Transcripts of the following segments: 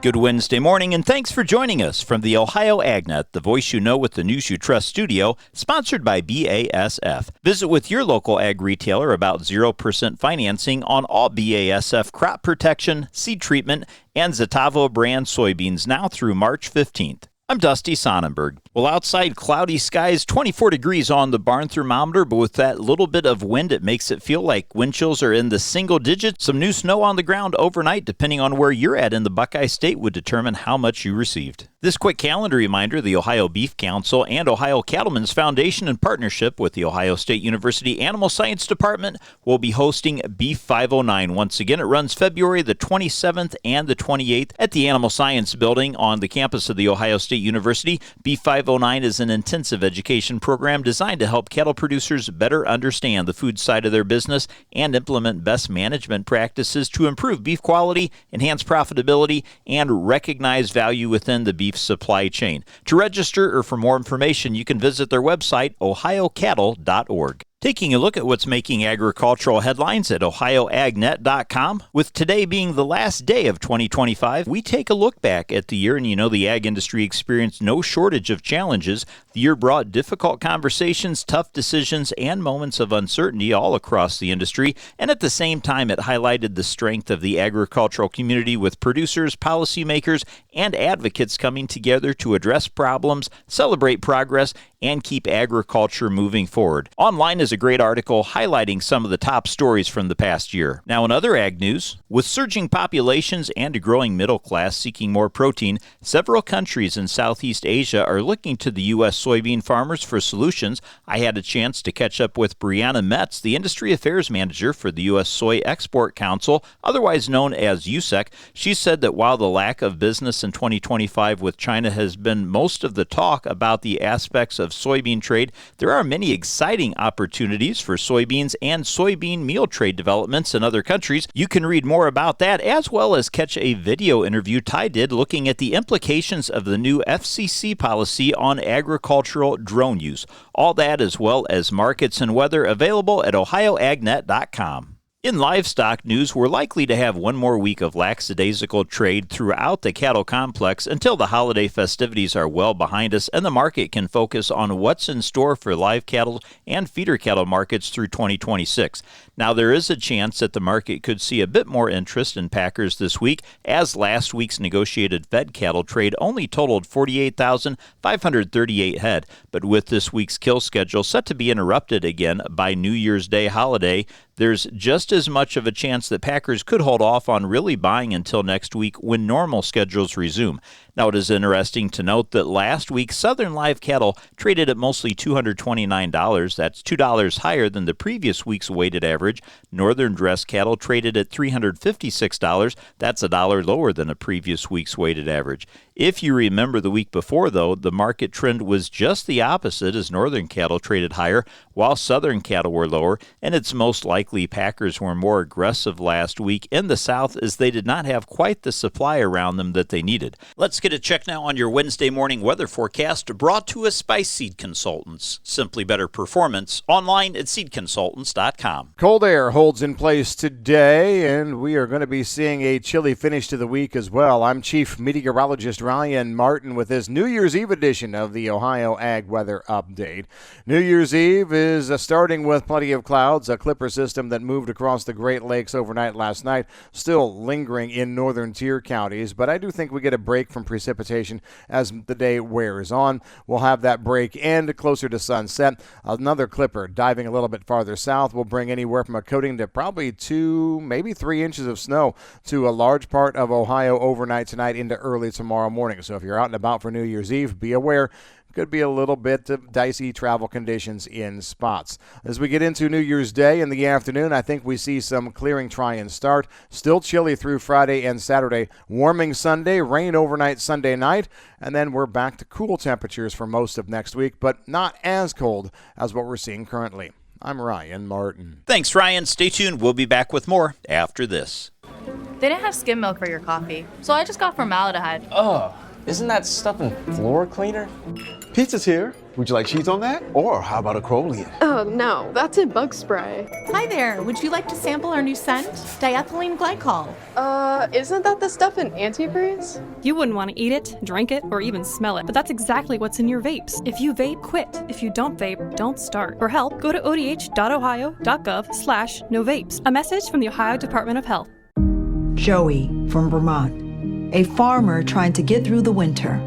Good Wednesday morning, and thanks for joining us from the Ohio AgNet, the voice you know with the news you trust studio, sponsored by BASF. Visit with your local ag retailer about 0% financing on all BASF crop protection, seed treatment, and Zetavo brand soybeans now through March 15th. I'm Dusty Sonnenberg. Well, outside, cloudy skies, 24 degrees on the barn thermometer, but with that little bit of wind, it makes it feel like wind chills are in the single digits. Some new snow on the ground overnight, depending on where you're at in the Buckeye State, would determine how much you received. This quick calendar reminder, the Ohio Beef Council and Ohio Cattlemen's Foundation, in partnership with the Ohio State University Animal Science Department, will be hosting Beef 509. Once again, it runs February the 27th and the 28th at the Animal Science Building on the campus of the Ohio State University. Beef 509 is an intensive education program designed to help cattle producers better understand the food side of their business and implement best management practices to improve beef quality, enhance profitability, and recognize value within the beef supply chain. To register or for more information, you can visit their website, ohiocattle.org. Taking a look at what's making agricultural headlines at ohioagnet.com. With today being the last day of 2025, we take a look back at the year, and you know the ag industry experienced no shortage of challenges. The year brought difficult conversations, tough decisions, and moments of uncertainty all across the industry, and at the same time it highlighted the strength of the agricultural community with producers, policymakers, and advocates coming together to address problems, celebrate progress, and keep agriculture moving forward. Online is a great article highlighting some of the top stories from the past year. Now, in other ag news, with surging populations and a growing middle class seeking more protein, several countries in Southeast Asia are looking to the U.S. soybean farmers for solutions. I had a chance to catch up with Brianna Metz, the Industry Affairs Manager for the U.S. Soy Export Council, otherwise known as USEC. She said that while the lack of business in 2025 with China has been most of the talk about the aspects of soybean trade, there are many exciting opportunities for soybeans and soybean meal trade developments in other countries. You can read more about that, as well as catch a video interview Ty did looking at the implications of the new FCC policy on agricultural drone use. All that, as well as markets and weather, available at ohioagnet.com. In livestock news, we're likely to have one more week of lackadaisical trade throughout the cattle complex until the holiday festivities are well behind us and the market can focus on what's in store for live cattle and feeder cattle markets through 2026. Now, there is a chance that the market could see a bit more interest in packers this week, as last week's negotiated fed cattle trade only totaled 48,538 head. But with this week's kill schedule set to be interrupted again by New Year's Day holiday, there's just as much of a chance that packers could hold off on really buying until next week when normal schedules resume. Now, it is interesting to note that last week, Southern live cattle traded at mostly $229. That's $2 higher than the previous week's weighted average. Northern dress cattle traded at $356. That's $1 lower than the previous week's weighted average. If you remember the week before, though, the market trend was just the opposite, as northern cattle traded higher while southern cattle were lower, and it's most likely packers were more aggressive last week in the south as they did not have quite the supply around them that they needed. Let's get a check now on your Wednesday morning weather forecast, brought to us by Seed Consultants. Simply better performance, online at seedconsultants.com. Cold air holds in place today, and we are going to be seeing a chilly finish to the week as well. I'm Chief Meteorologist Ryan Martin with this New Year's Eve edition of the Ohio Ag Weather Update. New Year's Eve is starting with plenty of clouds, a clipper system that moved across the Great Lakes overnight last night, still lingering in northern tier counties, but I do think we get a break from precipitation as the day wears on. We'll have that break end closer to sunset. Another clipper diving a little bit farther south will bring anywhere from a coating to probably 2, maybe 3 inches of snow to a large part of Ohio overnight tonight into early tomorrow morning. So if you're out and about for New Year's Eve, be aware. Could be a little bit of dicey travel conditions in spots. As we get into New Year's Day in the afternoon, I think we see some clearing try and start. Still chilly through Friday and Saturday. Warming Sunday, rain overnight Sunday night, and then we're back to cool temperatures for most of next week, but not as cold as what we're seeing currently. I'm Ryan Martin. Thanks, Ryan. Stay tuned. We'll be back with more after this. They didn't have skim milk for your coffee, so I just got formaldehyde. Ugh, isn't that stuff in floor cleaner? Pizza's here. Would you like cheese on that? Or how about a Crolian? Oh, no, that's in bug spray. Hi there, would you like to sample our new scent? Diethylene glycol. Isn't that the stuff in antifreeze? You wouldn't want to eat it, drink it, or even smell it, but that's exactly what's in your vapes. If you vape, quit. If you don't vape, don't start. For help, go to odh.ohio.gov/novapes. A message from the Ohio Department of Health. Joey from Vermont, a farmer trying to get through the winter.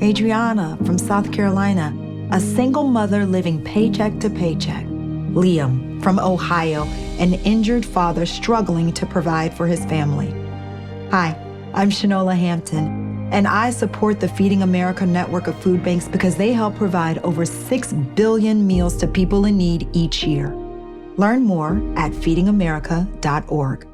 Adriana from South Carolina, a single mother living paycheck to paycheck. Liam from Ohio, an injured father struggling to provide for his family. Hi, I'm Shanola Hampton, and I support the Feeding America network of food banks because they help provide over 6 billion meals to people in need each year. Learn more at feedingamerica.org.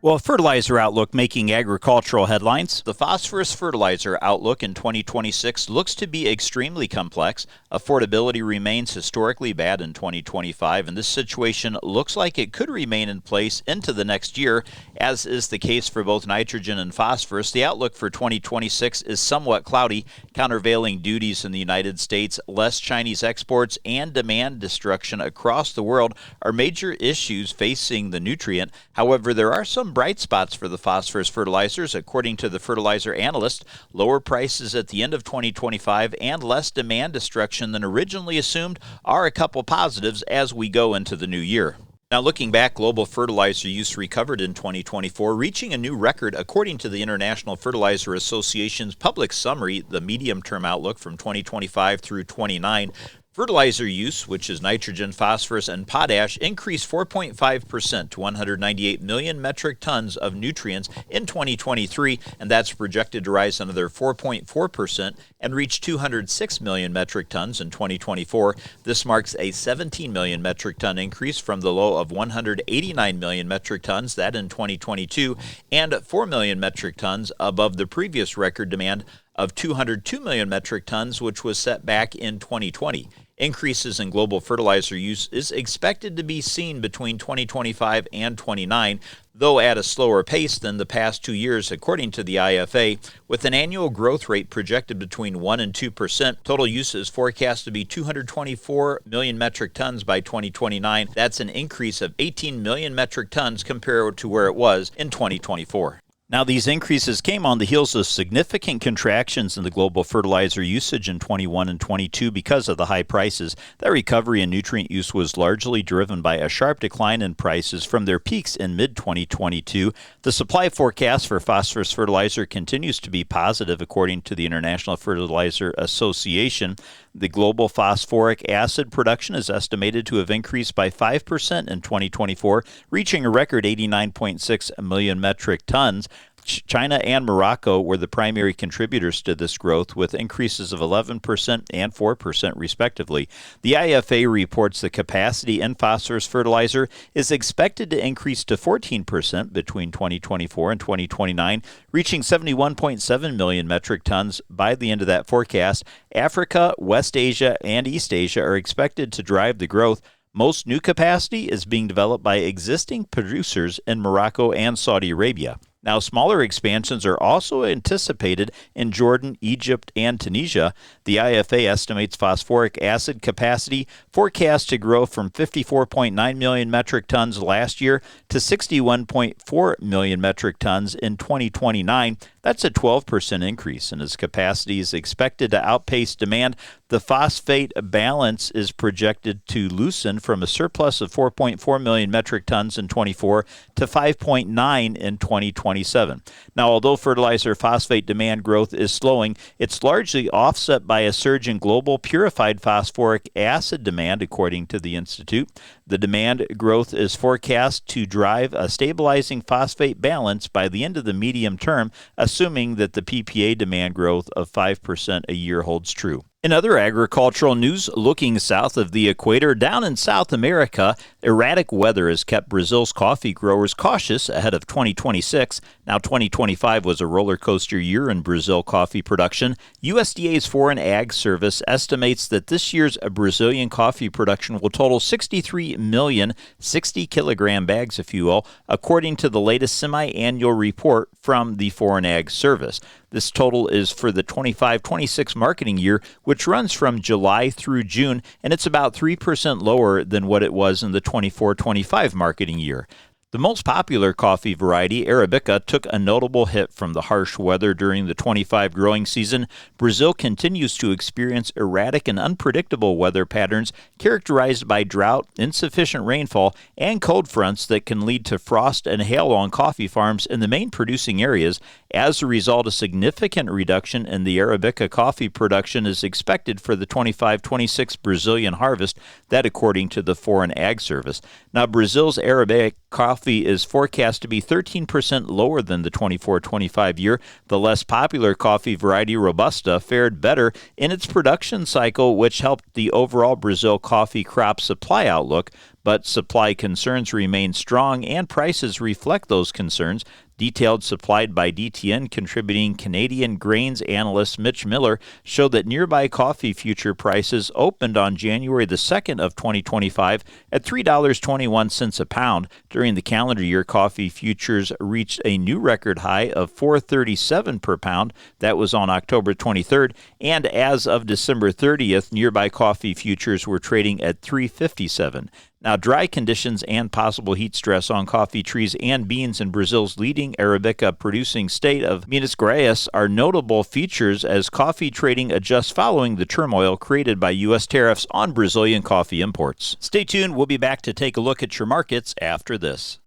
Well, fertilizer outlook making agricultural headlines. The phosphorus fertilizer outlook in 2026 looks to be extremely complex. Affordability remains historically bad in 2025, and this situation looks like it could remain in place into the next year, as is the case for both nitrogen and phosphorus. The outlook for 2026 is somewhat cloudy. Countervailing duties in the United States, less Chinese exports, and demand destruction across the world are major issues facing the nutrient. However, there are some bright spots for the phosphorus fertilizers. According to the fertilizer analyst, lower prices at the end of 2025 and less demand destruction than originally assumed are a couple positives as we go into the new year. Now, looking back, global fertilizer use recovered in 2024, reaching a new record according to the International Fertilizer Association's public summary, the medium-term outlook from 2025 through 29. Fertilizer use, which is nitrogen, phosphorus, and potash, increased 4.5% to 198 million metric tons of nutrients in 2023, and that's projected to rise another 4.4% and reach 206 million metric tons in 2024. This marks a 17 million metric ton increase from the low of 189 million metric tons, that in 2022, and 4 million metric tons above the previous record demand of 202 million metric tons, which was set back in 2020. Increases in global fertilizer use is expected to be seen between 2025 and 29, though at a slower pace than the past 2 years, according to the IFA, with an annual growth rate projected between 1% and 2%. Total use is forecast to be 224 million metric tons by 2029. That's an increase of 18 million metric tons compared to where it was in 2024. Now, these increases came on the heels of significant contractions in the global fertilizer usage in 21 and 22 because of the high prices. That recovery in nutrient use was largely driven by a sharp decline in prices from their peaks in mid-2022. The supply forecast for phosphorus fertilizer continues to be positive, according to the International Fertilizer Association. The global phosphoric acid production is estimated to have increased by 5% in 2024, reaching a record 89.6 million metric tons. China and Morocco were the primary contributors to this growth, with increases of 11% and 4% respectively. The IFA reports the capacity in phosphorus fertilizer is expected to increase to 14% between 2024 and 2029, reaching 71.7 million metric tons by the end of that forecast. Africa, West Asia, and East Asia are expected to drive the growth. Most new capacity is being developed by existing producers in Morocco and Saudi Arabia. Now, smaller expansions are also anticipated in Jordan, Egypt, and Tunisia. The IFA estimates phosphoric acid capacity forecast to grow from 54.9 million metric tons last year to 61.4 million metric tons in 2029. That's a 12% increase, and as capacity is expected to outpace demand, the phosphate balance is projected to loosen from a surplus of 4.4 million metric tons in 24 to 5.9 in 2027. Now, although fertilizer phosphate demand growth is slowing, it's largely offset by a surge in global purified phosphoric acid demand, according to the Institute. The demand growth is forecast to drive a stabilizing phosphate balance by the end of the medium term, assuming that the PPA demand growth of 5% a year holds true. In other agricultural news, looking south of the equator, down in South America, erratic weather has kept Brazil's coffee growers cautious ahead of 2026. Now, 2025 was a roller coaster year in Brazil coffee production. USDA's Foreign Ag Service estimates that this year's Brazilian coffee production will total 63 million 60-kilogram bags of fuel, according to the latest semi-annual report from the Foreign Ag Service. This total is for the 25-26 marketing year, which runs from July through June, and it's about 3% lower than what it was in the 24-25 marketing year. The most popular coffee variety, Arabica, took a notable hit from the harsh weather during the 25 growing season. Brazil continues to experience erratic and unpredictable weather patterns characterized by drought, insufficient rainfall, and cold fronts that can lead to frost and hail on coffee farms in the main producing areas. As a result, a significant reduction in the Arabica coffee production is expected for the 25-26 Brazilian harvest, that according to the Foreign Ag Service. Now, Brazil's Arabica coffee is forecast to be 13% lower than the 24-25 year. The less popular coffee variety, Robusta, fared better in its production cycle, which helped the overall Brazil coffee crop supply outlook, but supply concerns remain strong and prices reflect those concerns. Detailed supplied by DTN contributing Canadian grains analyst Mitch Miller showed that nearby coffee future prices opened on January the 2nd of 2025 at $3.21 a pound. During the calendar year, coffee futures reached a new record high of $4.37 per pound. That was on October 23rd, and as of December 30th, nearby coffee futures were trading at $3.57. Now, dry conditions and possible heat stress on coffee trees and beans in Brazil's leading Arabica producing state of Minas Gerais are notable features as coffee trading adjusts following the turmoil created by U.S. tariffs on Brazilian coffee imports. Stay tuned. We'll be back to take a look at your markets after this.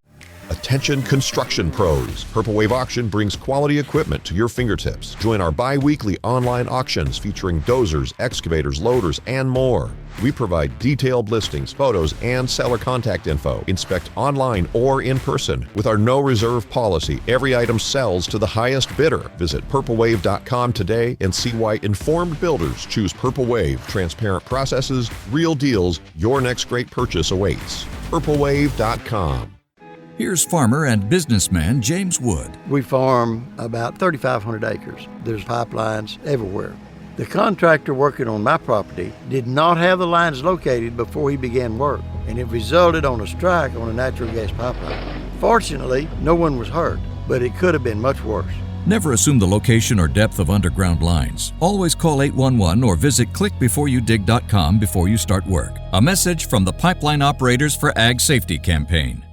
Attention construction pros. Purple Wave Auction brings quality equipment to your fingertips. Join our bi-weekly online auctions featuring dozers, excavators, loaders, and more. We provide detailed listings, photos, and seller contact info. Inspect online or in person. With our no reserve policy, every item sells to the highest bidder. Visit purplewave.com today and see why informed builders choose Purple Wave. Transparent processes, real deals. Your next great purchase awaits. purplewave.com. Here's farmer and businessman James Wood. We farm about 3,500 acres. There's pipelines everywhere. The contractor working on my property did not have the lines located before he began work, and it resulted on a strike on a natural gas pipeline. Fortunately, no one was hurt, but it could have been much worse. Never assume the location or depth of underground lines. Always call 811 or visit clickbeforeyoudig.com before you start work. A message from the Pipeline Operators for Ag Safety campaign.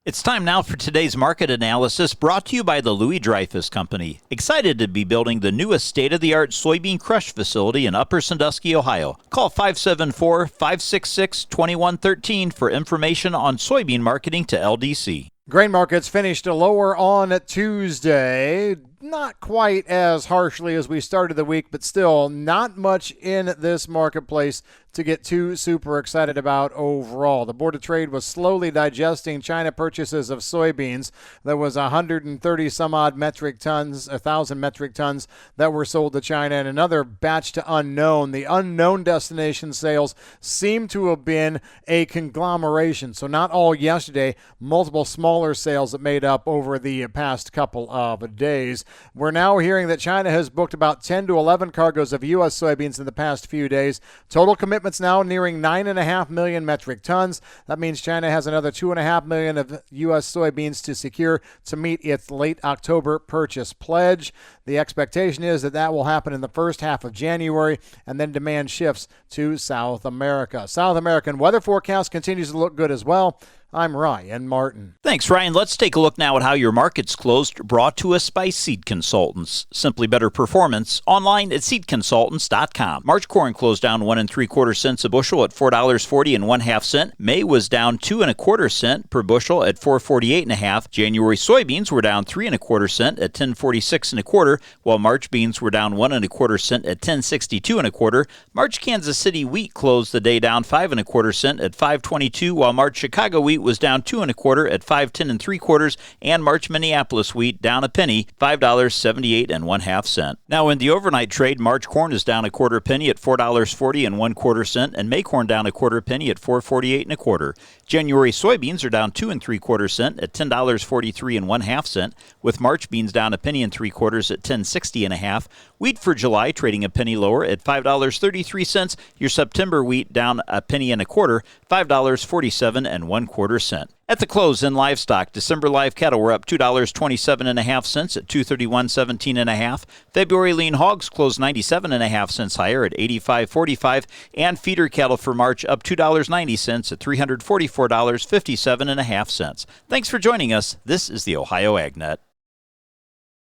It's time now for today's market analysis, brought to you by the Louis Dreyfus Company. Excited to be building the newest state-of-the-art soybean crush facility in Upper Sandusky, Ohio. Call 574-566-2113 for information on soybean marketing to LDC. Grain markets finished lower on Tuesday. Not quite as harshly as we started the week, but still not much in this marketplace to get too super excited about overall. The Board of Trade was slowly digesting China purchases of soybeans. There was 130 some odd metric tons, 1,000 metric tons that were sold to China, and another batch to unknown. The unknown destination sales seem to have been a conglomeration. So not all yesterday, multiple smaller sales that made up over the past couple of days. We're now hearing that China has booked about 10 to 11 cargoes of U.S. soybeans in the past few days. Total commitments now nearing 9.5 million metric tons. That means China has another 2.5 million of U.S. soybeans to secure to meet its late October purchase pledge. The expectation is that that will happen in the first half of January, and then demand shifts to South America. South American weather forecast continues to look good as well. I'm Ryan Martin. Thanks, Ryan. Let's take a look now at how your markets closed, brought to us by Seed Consultants. Simply better performance online at seedconsultants.com. March corn closed down 1 3/4 cents a bushel at $4.40 1/2 cents. May was down 2 1/4 cents per bushel at $4.48 1/2. January soybeans were down 3 1/4 cents at $10.46 1/4, while March beans were down 1 1/4 cents at $10.62 1/4. March Kansas City wheat closed the day down 5 1/4 cents at $5.22, while March Chicago wheat was down 2 1/4 at $5.10 3/4, and March Minneapolis wheat down a penny, $5.78 1/2 cents. Now in the overnight trade, March corn is down 1/4 penny at $4.40 1/4 cents, and May corn down 1/4 penny at $4.48 1/4. January soybeans are down 2 3/4 cents at $10.43 1/2 cents, with March beans down a penny and 3/4 at $10.60 1/2, Wheat for July trading a penny lower at $5.33. Your September wheat down a penny and a quarter, $5.47 1/4. At the close in livestock, December live cattle were up $2.27.5 at $231.17.5. February lean hogs closed 97.5 cents higher at $85.45, and feeder cattle for March up $2.90 at $344.57.5. Thanks for joining us. This is the Ohio AgNet.